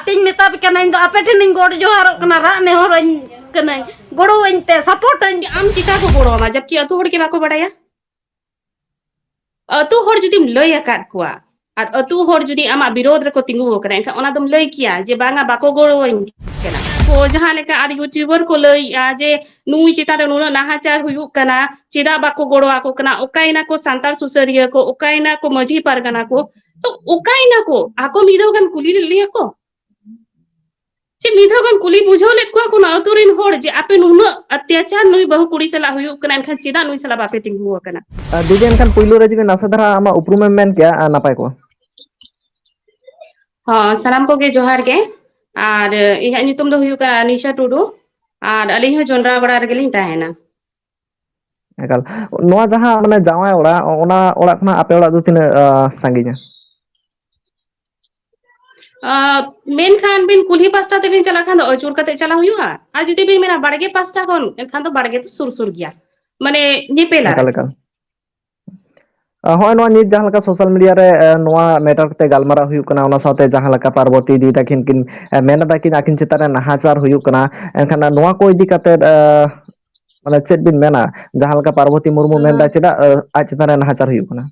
नातिन मेता बिकना इन दो आपे ठेन गोड़ जोहार कना रा ने होर कना गोड़ो इनते सपोर्ट आम चिका को गोड़ो मा जबकि अतु होड़ के बाको बड़ाया अतु होड़ जुदीम लय आकाद कुआ और अतु होड़ जुदी आमा विरोध रको तिंगु कना एनखा ओना दम लय किया जे बांगा बाको गोड़ो केना को जहां लेका आर यूट्यूबर को लय आ जे नुई चिता रे नुना नाहाचार हुयु कना चिदा बाको गोड़ो आको कना ओकाइना को सांतार सुसरिया को ओकाइना को मझी पारगना को तो ओकाइना को आको मिदोगन कुली लिया को चे मिदोगन कुली बुझो लेत को कोना अतुरिन होड़ जे आपे नुना अत्याचार नुई बहु कुड़ी सला हुयु कना एनखा चिदा नुई सला बापे तिंगु कना दीदी एनखान पुइलो रे जुदी नासा धरा आमा उपरुम मेन किया नापाय को हाँ सनाम को गे जोहार गे और इहा नितुम दो हुयु का निशा टुडू और अलिंग जोंड्रा बड़ा रे गेलिंग ताहेना एकाल नोआ जहां माने जावाय ओड़ा ओना ओड़ा खना आपे ओड़ा दो तिना सांगिना मेन खान बिन कुल्ही पास्ता ते बिन चला खान दो अचूर कते चला हुयुआ आ जुदी बिन मेना बाड़गे पास्ता कोन खान दो बाड़गे तो सुर सुर गया माने निपेला एकाल एकाल হয় নয় নিজ जहां लका सोशल मीडिया रे नोआ मैटर कते गालमारा हुयु कना ओना साथे जहां लका पार्वती दी ताकिन किन मेन दाकिन आकिन चिता रे नाहाचार हुयु कना एनखान नोआ को इदी कते माने चेत बिन मेना जहां लका पार्वती मुर्मू मेनदा चेदा आज चिता रे नाहाचार हुयु कना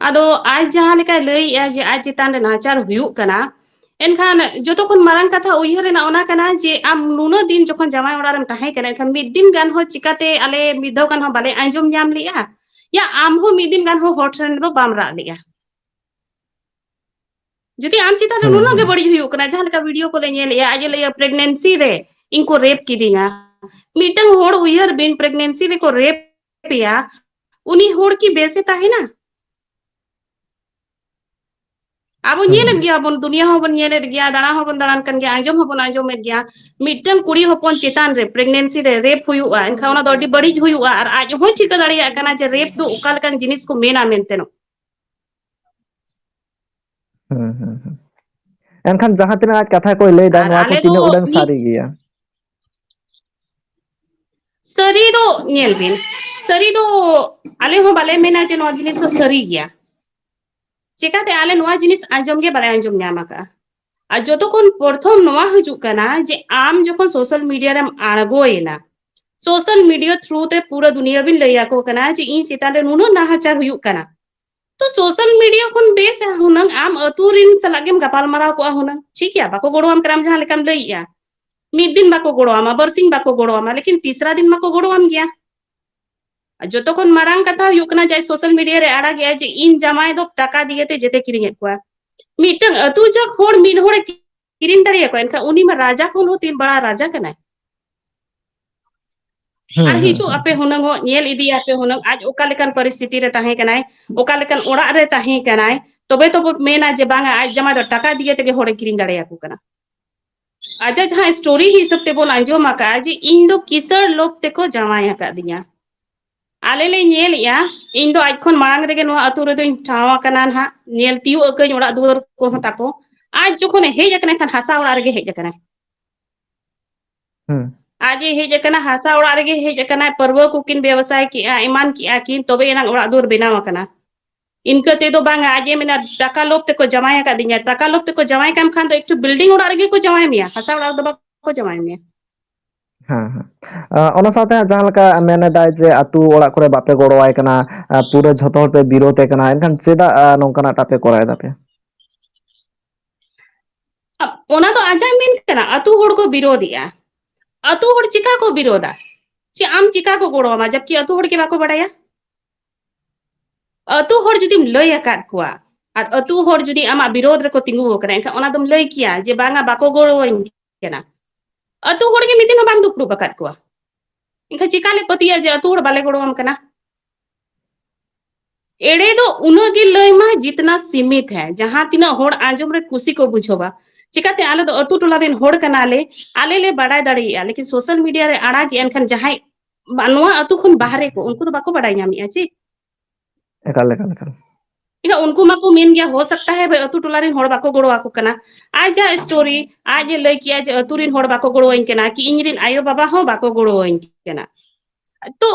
आदो आज जहां लेका लई या जे आज चितान रे नाचार हुयु कना एनखान जोतो कोन मारंग कथा उयहर ना ओना कना जे आम नुनो दिन जखन जमाय ओड़ारम ताहे कना एनखान मिद दिन गान हो चिकाते आले मिदो गान हो बाले आंजम ᱧᱟᱢ लिया या आम हो मिद दिन गान हो हॉटसन दो बाम रा लिया जुदी आम चिता रे नुनो गे बड़ी हुयु कना जहां लेका वीडियो को ले नेल या आज ले प्रेगनेंसी रे इनको रेप किदिंगा मीटंग होड़ उयहर बिन प्रेगनेंसी रे को रेप या उनी होड़ की बेसे ताहे ना अब ñelet gya bon दुनिया हो बन ñelet gya दाना हो बन दानान kan gya आंजम हो बन आंजम में गया मिटन कुड़ी होपन चितान रे प्रेगनेंसी रे रेप हुयुआ एनखा ओना दो अडी बड़ी हुयुआ और आज हो चिका दाड़िया कना जे रेप दो ओकाल kan जिनिस को मेना मेनतेनो एनखान जहां तिना आज कथा को लay दा नोआ को आले दो तिना उडंग सारी गया सरी दो ñel बिन सरी दो आले हो बाले मेना जे नो जिनिस तो सरी गया चिकाते आले नोआ जिनिस आंजम गे बाले आंजम ᱧामा का आ जोतो कोन प्रथम नोआ हजु कना जे आम जोखन सोशल मीडिया रे आड़गोयना सोशल मीडिया थ्रू ते पूरा दुनिया बिन लैया को कना जे इन चितान रे नुनो नाहाचार हुयु कना तो सोशल मीडिया कोन बेस हुनंग आम अतुरिन सलागेम गपाल मराव को हुनंग ठीक या बाको गोड़ो आम कराम जहां लेकाम लैया मिद दिन बाको गोड़ो आमा बरसिंग बाको गोड़ो आमा लेकिन तीसरा दिन बाको गोड़ो आम गया जोतो कोन मारांग कथा हुयु कना जे सोशल मीडिया रे आड़ा गया जे इन जमाय दो टाका दिएते जेते किरिंग एत कोआ मीटंग अतु जक होड़ मिद होड़ किरिन दाड़िया को एनखा उनी मा राजा कोन हो तीन बड़ा राजा कना और हिजु आपे हुनंग हो ñel इदी आपे हुनंग आज ओका लेकन परिस्थिति रे ताहे कनाय ओका लेकन ओड़ा रे ताहे कनाय तबे तो मेना जे बांगा आज जमा दो टाका दिए तेगे होड़ किरिन दाड़िया को कना आज जहां स्टोरी हिसाब ते बोन आंजो माका जे इन दो किसर लोग ते को जमाया का दिया आले ले ñel या इन दो आज खन मांग रेगे नो अतु रे दो ठावा कना ना ñel तियु अकय ओड़ा दुवर को हता को आज जखन हेज कना खान हासा ओड़ा रेगे हेज कना आज हेज कना हासा ओड़ा रेगे हेज कना पर्व को किन व्यवसाय की ईमान की किन तबे एना ओड़ा दुवर बेनाव कना इनका ते दो बांगा आज मेना टाका लोभ ते को जमाया का दिया टाका लोभ ते को जमाय काम खान तो एक बिल्डिंग ओड़ा रेगे को जमाय मिया हासा ओड़ा दो को जमाय मिया ओना साथे जहां लका मेने दाय जे अतु ओड़ा करे बापे गोड़ोवाय कना पूरा झतो हर पे विरोध कना एनखान चेदा नोंकना टापे कराय दापे अब ओना तो आजा मेन कना अतु होड़ को विरोधिया अतु होड़ चिका को विरोधा चे आम चिका को गोड़ोमा जबकि अतु होड़ के बाको बड़ाया अतु होड़ जुदी लय आकाद कुआ और अतु होड़ जुदी आमा विरोध रे को तिंगु कना एनखा ओना दम लय किया जे बांगा बाको गोड़ोइन केना अतु होड़ के मिदिन बांग दुपड़ू बकाद कुआ इनका चिका ले पतिया जे अतु होड़ बाले गोड़ोम कना एड़े दो उनगे लय मा जितना सीमित है जहां तिना होड़ आंजम रे खुशी को बुझोबा चिकाते आले दो अतु टोला रेन होड़ कना आले ले बड़ाय दाड़िया लेकिन सोशल मीडिया रे आड़ा के एनखान जहां नोआ अतु खन बाहरे को उनको तो बाको बड़ाय ᱧᱟᱢᱤया ची एकाल एकाल एकाल इनका उनको माको मेन गया हो सकता है भाई अतु टोला रेन होड़ बाको गोड़ो आको कना आज जा स्टोरी आज लय किया जे अतु रेन होड़ बाको गोड़ो इन केना कि इन रेन आयो बाबा हो बाको गोड़ो इन केना तो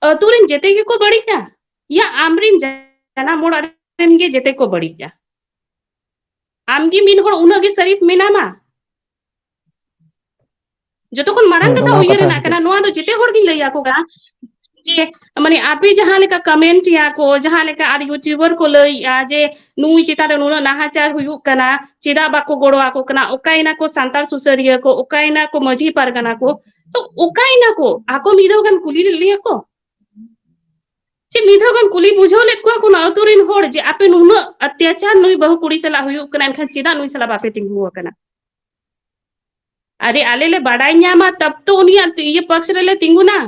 अतु रेन जेते के को बड़िया या आमरिन जाना मोड़ रेन गे जेते को बड़िया आमगी मीन होड़ उना गे शरीफ मेनामा जोतो कोन मारंग कथा ᱚᱱᱟ उयर ᱠᱟᱛᱷᱟ ना कना नोआ दो जेते होड़ गी लैया को गा जे माने आपे जहां लेका कमेंट या को जहां लेका आर यूट्यूबर को लैया जे नुई चिता रे नुना नाहाचार हुयु कना चिदा बाको गोड़वा को कना ओकाइना को सांतार सुसरिया को ओकाइना को मझी पारगना को तो ओकाइना को आको मिदोगन कुली लिया को चे मिदोगन कुली बुझो ले को कोन अतुरिन होड़ जे आपे नुना अत्याचार नुई बहु कुड़ी सला हुयु कना एनखान चिदा नुई सला बापे तिंगु कना अरे आले ले बड़ाई न्यामा तब तो उनिया ये पक्ष रे ले तिंगुना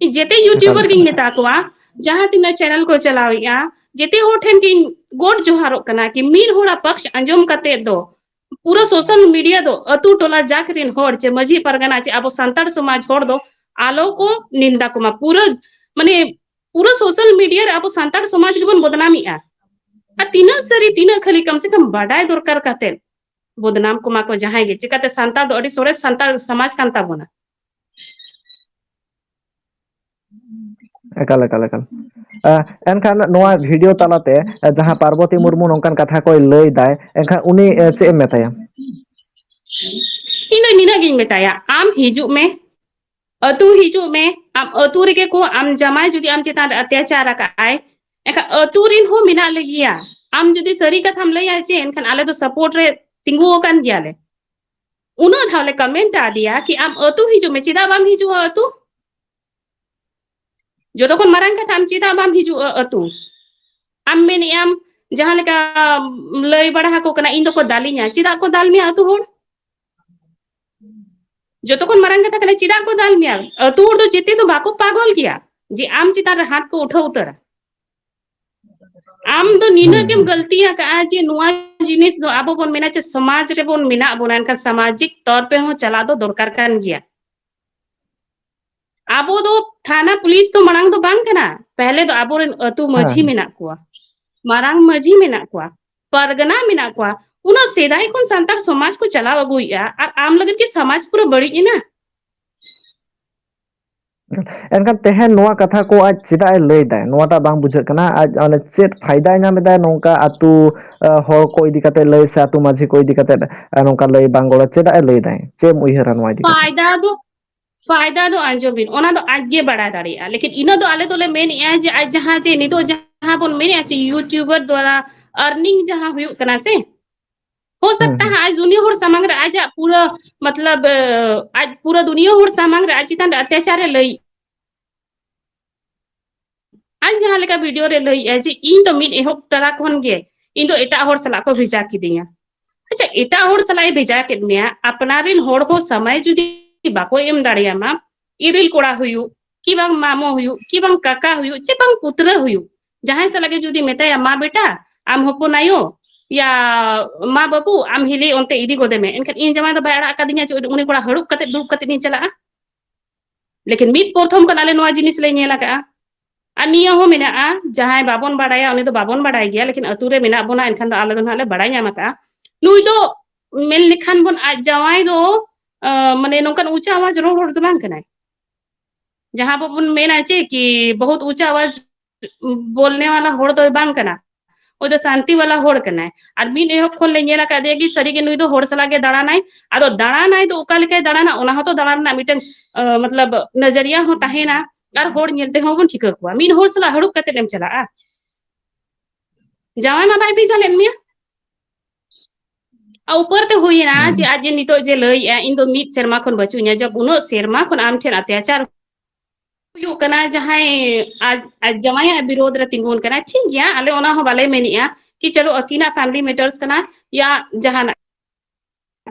जेते यूट्यूबर गिंग मेता कोआ जहां तिना चैनल को चलाविया जेते हो ठेन की गोड जोहारो कना कि मीर होड़ा पक्ष अंजम कते दो पूरा सोशल मीडिया दो अतु टोला जाकरिन होड़ चे मझी परगना चे अब संतार समाज होड़ दो आलो को निंदा को मा पूरा माने पूरा सोशल मीडिया रे अब संतार समाज के बन बदनामी आ तीना सरी तीना खाली कम से कम बाडाय दरकार कते बदनाम को मा को जहां गे चिकाते संतार दो अडी सोरे संतार समाज कांता बना ᱮᱠᱟᱞ ᱮᱠᱟᱞ ᱮᱠᱟᱞ एनखान नोआ वीडियो तालाते जहां पार्वती मुर्मू नोंकान कथा कोई लई दाय एनखान उनी चे एम मेताया इन निना गिंग मेताया आम हिजु में अतु हिजु में आम अतु रेगे को आम जमाय जुदी आम चितान अत्याचार का आय एका अतु रिन हो मिना लगिया आम जुदी सरी कथाम लई चे एनखान आले तो सपोर्ट रे तिंगु ओकान गियाले उना थाले कमेंट आ दिया कि आम अतु हिजु में चिदा बाम हिजु अतु जो तो कोन मारंग कथा आम चिदा बाम हिजु अतु आम मेनी आम जहां लेका लई बड़ा को कना इन तो को दालिया चिदा को दाल मिया अतु होड़ जो तो कोन मारंग कथा कना चिदा को दाल मिया अतु होड़ तो जेते तो बाको पागल किया जे आम चिता रे हाथ को उठा उतर आम तो नीना केम गलतिया का जे नुआ जिनिस दो आबो बोन मेना चे समाज रे बोन मिना बोन का सामाजिक तौर पे हो चला दो दरकार कान गया आबो दो थाना पुलिस तो मरांग तो बांग कना पहले तो आबो रे अतु मझी मेना कुआ मारांग मझी मेना कुआ परगना मेना कुआ उना सेदाई कोन संतार समाज को चला अगुइया और आम लगन के समाज पूरा बड़ी इना एनखान तेहन नोआ कथा को आज चिदा ए लई दाय नोआटा बांग बुझे कना आज अने चेत फायदा न्याम दा नोंका आतु होड़ को इदी कते लई से आतु माझी को इदी कते नोंका लई बांग गोड़ा चिदा ए लई दाय चे मुइहरा नोआ इदी फायदा दो अंजोबिन ओना दो आज गे बड़ा दाड़िया लेकिन इना दो आले तोले मेन या जे आज जहां जे नितो जहां बोन मेन या यूट्यूबर द्वारा अर्निंग जहां हुयु कना से हो सकता है आज दुनिया होड़ समांग रे आज पूरा मतलब आज पूरा दुनिया होड़ समांग रे आज चितान अत्याचार लई आज जहां लेका वीडियो रे लई जे इन तो मिन एहो तरा कोन गे इन तो एटा होड़ सला को भेजा की दिया अच्छा एटा होड़ सला भेजा के मिया अपनारिन होड़ को समय जुदी बाको एम दाड़िया मा इरिल कोड़ा हुयु कि बांग मामो हुयु कि बांग काका हुयु चे बांग पुत्र हुयु जहां से लगे जुदी मेताया मा बेटा आम हपनायो या मा बाबू आम हिली ओनते इदी गोदे में एनखान इन जमा तो बाय अड़ा का दिया जे उनी कोड़ा हड़ुक कते दुब कते नि चला लेकिन मित प्रथम कनाले नोआ जिनिस ले नेला का आ निया हो मेना जहां बाबन बाड़ाया उनी तो बाबन बाड़ाय गया लेकिन अतु रे मेना बोना एनखान दो आले दो हाले बाड़ाय न्यामा का नुई दो मेन लिखान बोन आज जवाय दो माने नोंकन ऊंचा आवाज रोड होड़ बांग कनाय जहां बन मेना चे कि बहुत ऊंचा आवाज बोलने वाला होड़ तो बांग कना ओ तो शांति वाला होड़ कनाय और मिन एहो खोल ले नेला का देगी सरी के नुई दो होड़ सला के दाड़ानाय आदो दाड़ानाय तो ओका लेके दाड़ाना ओना हो तो दाड़ाना मिटन मतलब नजरिया हो ताहेना और होड़ नेलते हो बन ठिका कुआ मिन होड़ सला हड़ुक कते नेम चला जावाय मा बाय भी चलेन मिया ऊपर ते हुई ना जे आज नितो जे लई इन दो मित शर्मा खन बचुnya जब उनो शर्मा खन आम ठेन अत्याचार हुयु कना जहां आज जमाया विरोध रे तिंगुन कना ठीक गया आले ओना हो बाले मेनिया कि चलो अकीना फैमिली मैटर्स कना या जहां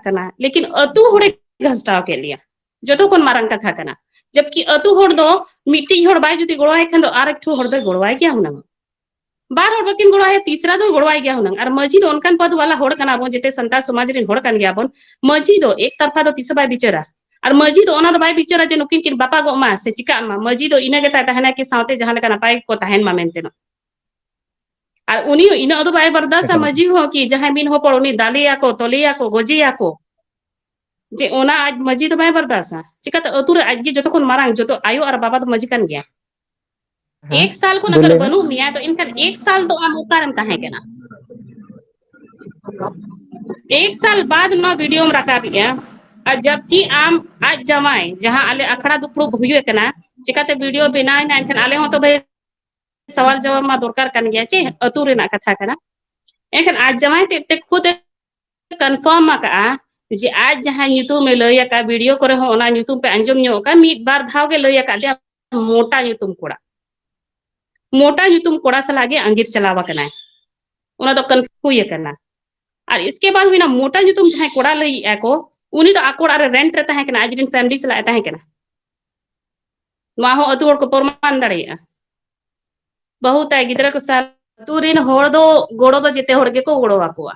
कना लेकिन अतु होड़े घसटाव के लिया जतो कोन मारंग कथा कना जबकि अतु होड़ दो मिट्टी होड़ बाय जुदी गोड़वाय खन दो आर एक ठो होड़ दो गोड़वाय क्या हुना बार होड़ बकिन गोड़वाय तीसरा दो गोड़वाय गया हुनंग और मझी दो उनकान पद वाला होड़ कना बो जेते संतार समाज रे होड़ कान गया बन मझी दो एक तरफा दो तीसरा बाय बिचारा और मझी दो ओना दो बाय बिचारा जे नुकिन किन बापा गो मा से चिका मा मझी दो इना गेता तहना के सावते जहां लेका नापाय को तहन मा मेनते न और उनी इना दो बाय बर्दाश्त मझी हो कि जहां बिन हो पर उनी दालिया को तोलिया को गोजिया को जे ओना आज मझी तो बाय बर्दाश्त चिका त अतुर आज गे जतो कोन मारांग जतो आयो और बाबा तो मझी कान गया हाँ, 1 साल को बोले अगर में। बनू मिया तो इनका 1 साल तो आम उकारम तहे केना 1 साल बाद ना वीडियो में रखा गया और जबकि आम आज जमाई जहां आले अखड़ा दुपड़ू हुए कना चिकाते वीडियो बनाए ना इनखान आले हो तो भाई सवाल जवाब मा दरकार kan गया चे अतु रेना कथा कना एखन आज जमाई ते खुद कंफर्म मा जे आज जहां ᱧᱩᱛᱩᱢ में लय का वीडियो करे हो ओना ᱧᱩᱛᱩᱢ पे अंजम ᱧᱚᱜ का मीत बार धाव के लय का दे मोटा ᱧᱩᱛᱩᱢ कोड़ा सलागे अंगीर चलावा कना ओना तो कन्फर्म हुई कना और इसके बाद हुई ना मोटा ᱧᱩᱛᱩᱢ जहां कोड़ा लय को उनी तो आकोड़ा रे रेंट रे तहे कना आज दिन फैमिली सला तहे कना मा हो अतु को प्रमाण दड़िया बहुत है गिदरा को साल अतु रिन होड़ दो गोड़ो दो जेते होड़ के को गोड़ो आकोआ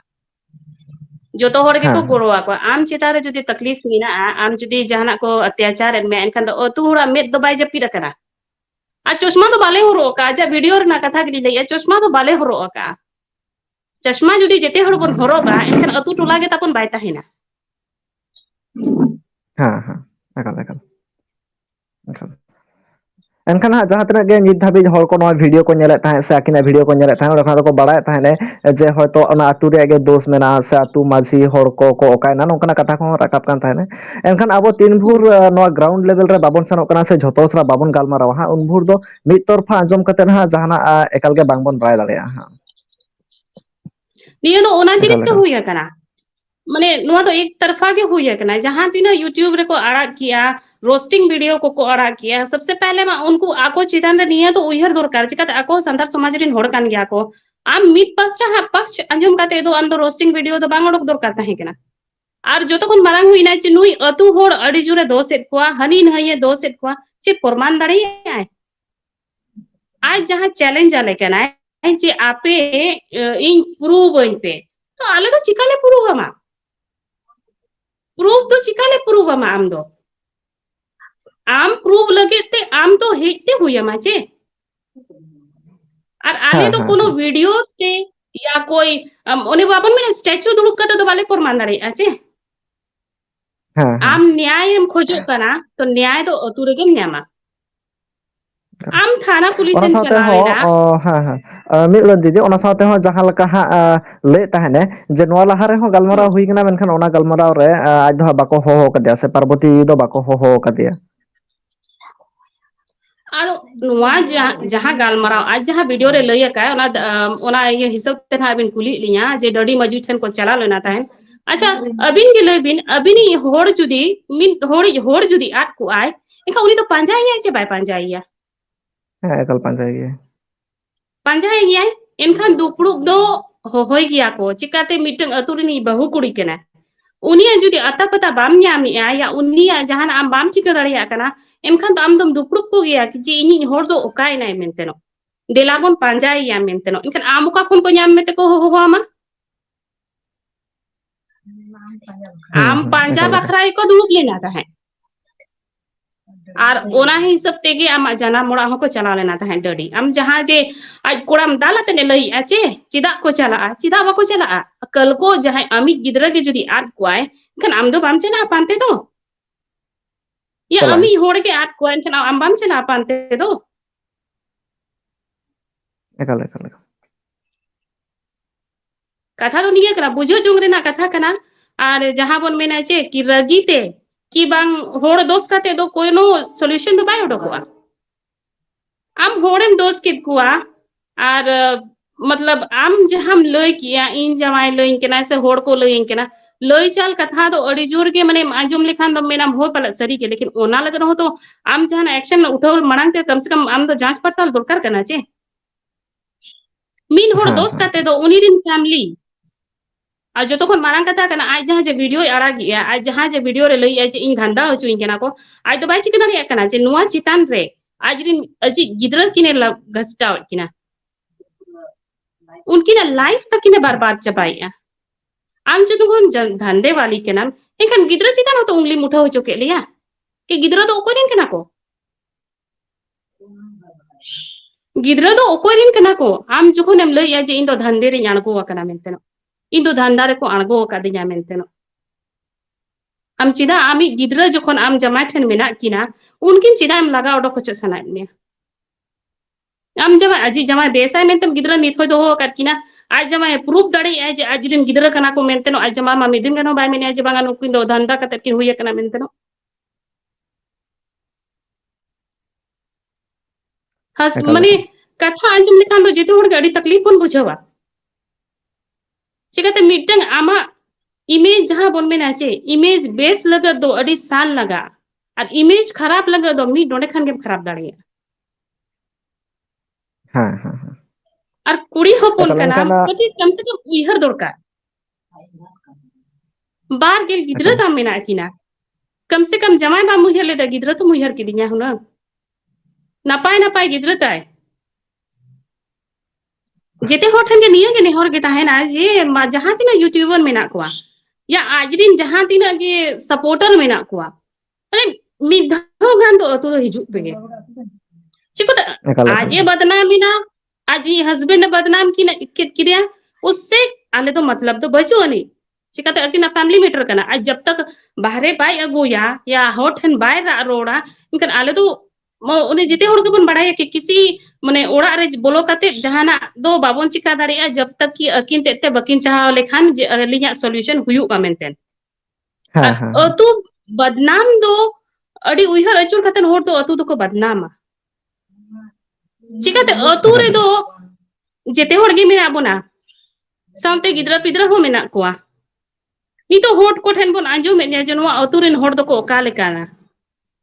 जो तो होड़ के हाँ को हाँ गोड़ो आकोआ आम चिता रे जुदी तकलीफ मीना आम जुदी जहाना को अत्याचार में एनखान दो अतु होड़ा मेद दो बाय जपी रकना आ चश्मा तो बाले होरो का जा वीडियो रे ना कथा गिली लैया चश्मा तो बाले होरो का चश्मा जुदी जेते होड़ बन होरोगा एनखान अतु टोला गे तापन बाय ताहिना हाँ हाँ एकाल एकाल एकाल एनखान हाँ जहाँ तक गे नित धाबी हर को नवा वीडियो को नेले ताहे से आकिना वीडियो को नेले ताहे ओखा को बाड़ाय ताहे जे हयतो ओना आतु रे गे दोष मेना से आतु माझी हर को ओकायना नोकना कथा को राकाब कान ताहे एनखान अब तीन भूर नवा ग्राउंड लेवल रे बाबन सनोक कना से झोतो सरा बाबन गालमाराव हा उन भूर दो मित तरफा आंजम कते हा जहाना एकाल गे बांगबन बाय दाड़िया हा नियो नो ओना जिनिस एकाल के एकाल हुई कना माने नुआ तो एक तरफा के हुई है जहां तीना यूट्यूब रे को आड़ा किया रोस्टिंग वीडियो को आड़ा किया सबसे पहले मा उनको आको चितान रे निया तो उयहर दरकार चिकाते आको संतार समाज रिन होड़ कान गया को आम मित पासटा हा पक्ष अंजम काते दो आम दो रोस्टिंग वीडियो तो बांग ओडक दरकार ताहे केना और जो तो मारांग हुई ना चे नुई अतु होड़ अड़ी जुरे दोसेत कोआ हनी नहये दोसेत कोआ चे प्रमाण दाड़ी आय आज जहां चैलेंज आले केना जे आपे इन प्रूव बइन पे तो आले तो चिकाले प्रूव हमा प्रूफ तो चिकाले प्रूफ हम आम दो आम प्रूफ लगे ते आम तो हेते हुई माचे और आले हाँ तो हाँ कोनो हाँ वीडियो ते या कोई ओने बापन में स्टैचू दुड़ुक कते तो बाले प्रमाण दाड़ी आचे हाँ हाँ आम न्याय हम खोजो कना तो न्याय तो अतुरे गेम न्यामा आम थाना पुलिस ओना एम साथे हो चलावेना हाँ हाँ मिल लन दीदी ओना साथे हो जहां लका हा ले ताहने जे नवा लहा रे हो गालमाराव हुई कना मेनखान ओना गालमाराव रे आज दो बाको हो कदिया से पार्वती दो बाको हो कदिया आदो नुआ जहां गालमाराव आज जहां वीडियो रे लय का ओना ये हिसाब ते ना बिन कुली लिया जे डडी मजी ठन को चला लेना ताहन अच्छा अबिन के लय बिन अबिन होड़ जुदी मिन होड़ जुदी आट को आय इनका उनी तो पांजाई आय चे बाय पांजाई या हाँ एकल पांजाई गे पांजाई गया इनखान दुपड़ुक दो होय गया को चिकाते मिटंग अतुरिनी बहु कुड़ी केना उनिया जुदी अता पता बाम न्यामिया या उनिया जहान आम बाम चिका दड़िया कना इनखान तो आम दम दुपड़ुक को गया कि जे इनी होड़ दो ओकाय नाय मेंतेनो देलाबन पांजाई या मेंतेनो इनखान आम का खन को न्याम मेते को हो आमा आम पांजा एकल एकल बखराई को दुड़ुक लेना था है और ओना ही हिसाब तेगे आम जाना मोड़ा हो को चला लेना था डडी आम जहां जे आज कोड़ाम दालाते ने लई आचे चिदा को चला चिदा बाको चला कल को जहां अमी गिदरा के जुदी आट कोआय खन आम दो बाम चला पानते तो या चलाए अमी होड़ के आट कोआय खन आम बाम चला पानते तो एकल एकल एकल कथा तो निये कना बुझो जोंग रेना कथा कना और जहां बन मेना चे कि रगीते कि बांग होड़ दोष काते दो कोनो सॉल्यूशन तो बाय ओडकोआ आम होड़ेम दोष कित कुआ और मतलब आम जहां लय किया इन जमाय लय केना से होड़ को लय केना लय चाल कथा तो अड़ी जोर के माने आंजम लेखान दो मेना हो पला सरी के लेकिन ओना लगन हो तो आम जहां एक्शन उठाव मणांग ते कम से कम आम तो जांच पड़ताल दरकार करना चे मीन होड़ हाँ दोष हाँ काते दो उनी रिन फैमिली आ जो तो मारांग कथा कना आज जहां जे वीडियो आड़ा गया आज जहां जे वीडियो रे लई आज इन धंधा हचुई केना को आज तो बाय चिकन दाड़िया कना जे नुआ चितान रे आज रिन अजी गिदरा किने घसटा किना उनकी ना लाइफ तक किने बर्बाद चबाइया आम जो तो धंधे वाली के नाम इनखान गिदरा चितान तो उंगली मुठा हो चुके लिया कि गिदरा तो ओको दिन केना को गिदरा तो ओको दिन केना को आम जखन एम लई जे इन तो धंधे रे अणगो कना मेंतेनो इन तो धंधा रे को अणगो कादिया मेंतेनो आम चिदा आमी गिदरा जखन आम जमाय ठन मेना किना उनकिन चिदा एम लगा ओडो खोच सनाय मे आम जमा अजी जमा बेसाय मेंतन गिद्रा नित होय दोहो काट किना आज जमा प्रूफ दाड़ी है जे आज दिन गिद्रा कना को मेंतनो आज जमा मा मिदिन गनो बाय मेने जे बांगा नुकिन दो धंधा कते कि हुय कना मेंतनो हस एकाल मने एकाल कथा आंजम लेखान दो जेते होड़ गाड़ी तकलीफ बन बुझावा चिकाते मिटंग आमा इमेज जहां बन मेना चे इमेज बेस लगा दो अडी सान लगा और इमेज खराब लगा दो मी डोंडे खान के खराब दाड़ी हाँ हाँ हाँ और कुड़ी हपन एकाल कना एनखान कति कम से कम उइहर दरकार बार गेल गिद्रा एकाल दाम मेना किना कम से कम जमाय बा मुइहर ले दा गिद्रा तो मुइहर किदिया हुना नपाय नपाय गिद्रा ताय जेते हो ठन के निया के नेहर के ताहे ना जे जहां तिना यूट्यूबर मेना कोआ या आजरिन जहां तिना के सपोर्टर मेना कोआ अरे मिधो गान दो तो हिजु पे चिको एकाल आज एकाल ये बदनाम बिना आज ये हस्बैंड ने बदनाम की किया उससे आले तो मतलब तो बचो नहीं चिकाते अकिना फैमिली मैटर कना आज जब तक बाहरे बाय अगुया या होठन बाय रोड़ा इनकन आले तो उन्हें जिते होड़ के बन बढ़ाया कि किसी मने ओड़ा रे बोलो काते जहाना दो बाबन चिका दाड़िया जब तक कि अकिन तेते बकिन चाहा लेखान जे अलिया सॉल्यूशन हुयुगा मेंटेन हाँ और हाँ हाँ अतु बदनाम दो अड़ी उइहर अचुर कतन होड़ तो अतु दो को बदनामा चिकाते अतु रे एकाल दो जेते होड़ गे मेना बोना साउते गिद्रा पिद्रा हो मेना कोआ नितो होट को ठेन बोन आंजो मेन्या जनवा अतु रेन होड़ दो को ओका लेकाना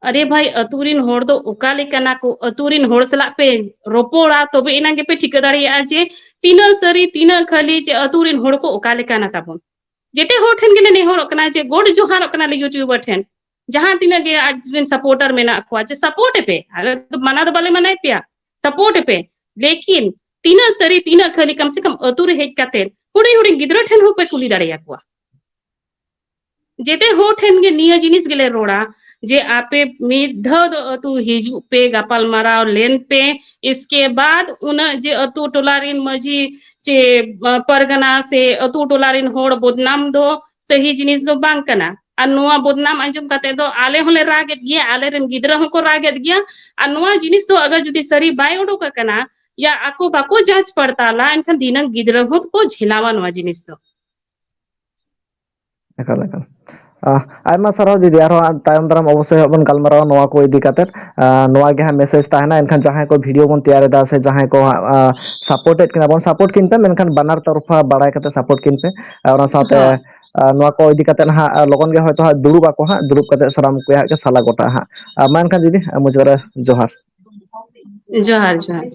अरे भाई अतुरिन होड़ दो ओका लेकाना को अतुरिन होड़ सला पे रोपोड़ा तबे इना गे पे ठिका दाड़िया जे तीना सरी तीना खाली जे अतुरिन होड़ को ओका लेकाना ताबोन जेते होड़ ठेन गेले ने होड़ कना जे गोड जोहार कना ले यूट्यूबर ठेन जहां तीना गे आज रेन सपोर्टर मेना को जे सपोर्ट पे अरे तो मना दो बाले मनाय पिया सपोर्ट पे लेकिन तीना सरी तीना खाली कम से कम अतुर हेज काते हुडी हुडी गिद्रा ठेन हो पे कुली दाड़िया को जेते हो ठेन गे निया जिनिस गेले रोड़ा जे आपे मिध तू हिजू पे गपाल माराव लेन पे इसके बाद उन जे अतु टोलारिन मजी जे परगना से अतु टोलारिन होड़ बदनाम दो सही जिनिस दो बांग कना और नुआ बदनाम अंजम काते दो आले होले रागेत गिया आले रेन गिद्रा हको रागेत गिया और नुआ जिनिस दो अगर जुदी सरी बाय उडोक कना या आको बाको जांच पड़ताला इनखान दिनंग गिद्रा होत को झेलावा नुआ जिनिस दो एकाल एकाल आयमा साराव दीदी आरो तायम दाराम अवश्य बन गालमाराव नोआ को इदी काते नोआ गे हा मेसेज ताहेना एनखान जहां को वीडियो बन तैयार दा से जहां को सपोर्टेड किना बन सपोर्ट किनते मेनखान बानार तरफा बाड़ाय काते सपोर्ट किनते और साथे हाँ नोआ को इदी काते हा लगन गे होयतो हा दुरुब आको हा दुरुब काते साराम को हा के साला गोटा हा मा एनखान दीदी मुजरा जोहार जोहार जोहार